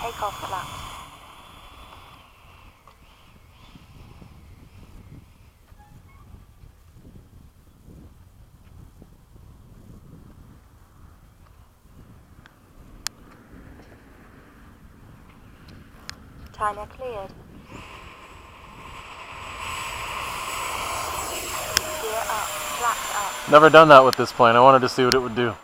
Takeoff flaps. Timer cleared. Gear up, flaps up. Never done that with this plane. I wanted to see what it would do.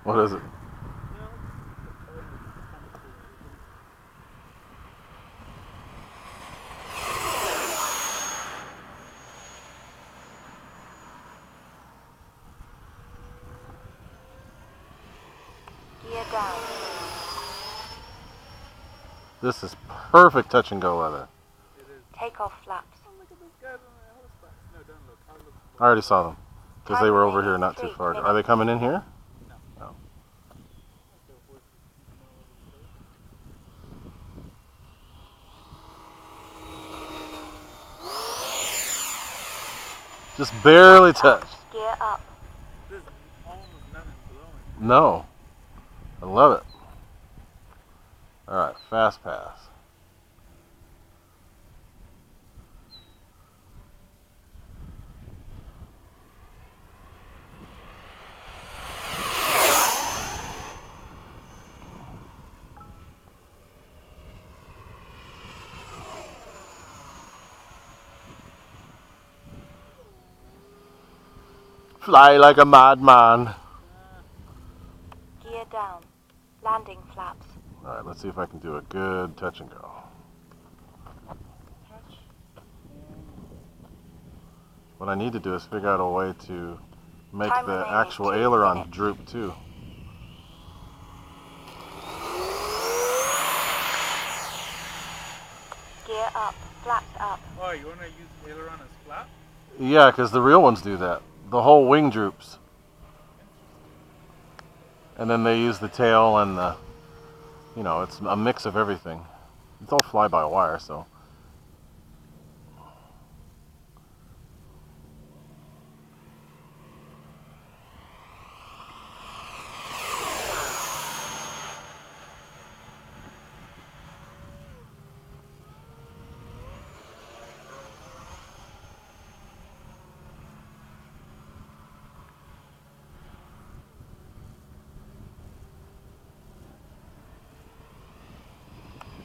What is it? Gear down. This is perfect touch and go weather. Takeoff flaps. I already saw them because they were over here not too far. Are they coming in here? No. Just barely touched. Gear up. No. I love it. Alright, fast pass. Fly like a madman. Gear down. Landing flaps. Alright, let's see if I can do a good touch and go. What I need to do is figure out a way to make Time the remaining actual 2 aileron minutes. droop too. Gear up, flaps up. Oh, you want to use aileron as flap? Yeah, because the real ones do that. The whole wing droops. And then they use the tail and the, you know, it's a mix of everything. It's all fly-by-wire, so.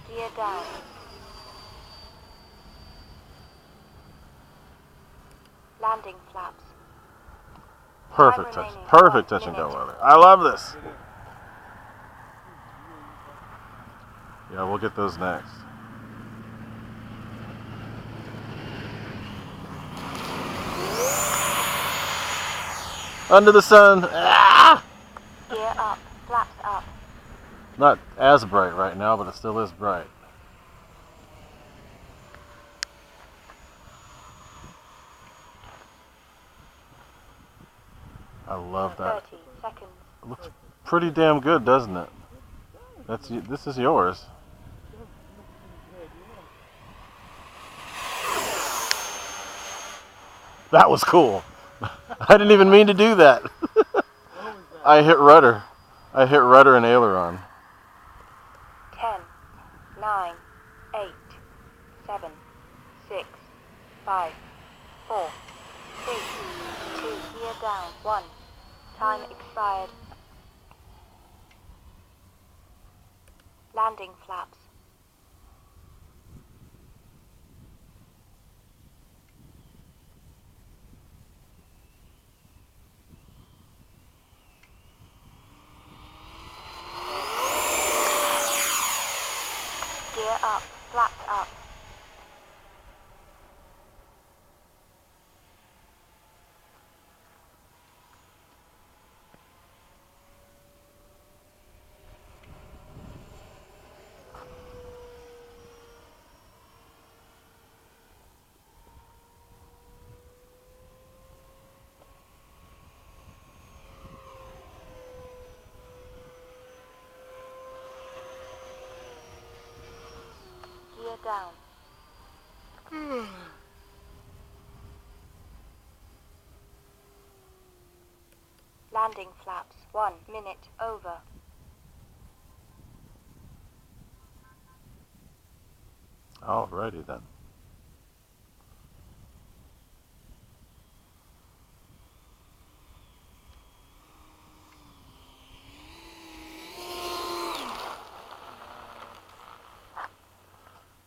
Gear down. Landing flaps. Perfect Time touch. remaining Perfect 1 touch and go minute. weather. I love this. Yeah, we'll get those next. Under the sun. Ah! Gear up, flaps up. Not as bright right now, but it still is bright. I love that. 30 seconds. It looks pretty damn good, doesn't it? This is yours. That was cool. I didn't even mean to do that. I hit rudder. I hit rudder and aileron. 10, 9, 8, 7, 6, 5, 4, 3, 2, gear down, 1. Time expired. Landing flaps. Gear up, flaps up. Landing flaps 1 minute over. Alrighty then.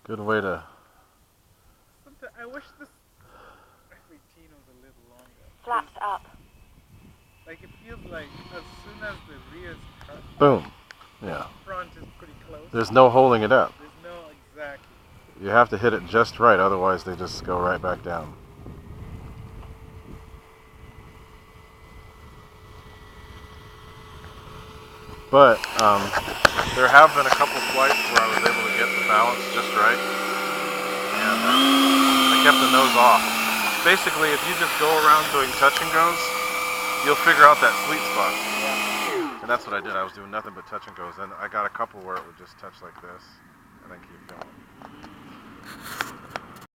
Good way to... I wish this F-18 was a little longer. Flaps up. Like, it feels like as soon as the rear is cut, Boom. Yeah. front is pretty close. There's no holding it up. There's no exactly. You have to hit it just right, otherwise they just go right back down. But there have been a couple flights where I was able to get the balance just right, and I kept the nose off. Basically, if you just go around doing touch and goes, you'll figure out that sweet spot. And that's what I did. I was doing nothing but touch and goes, and I got a couple where it would just touch like this, and then keep going.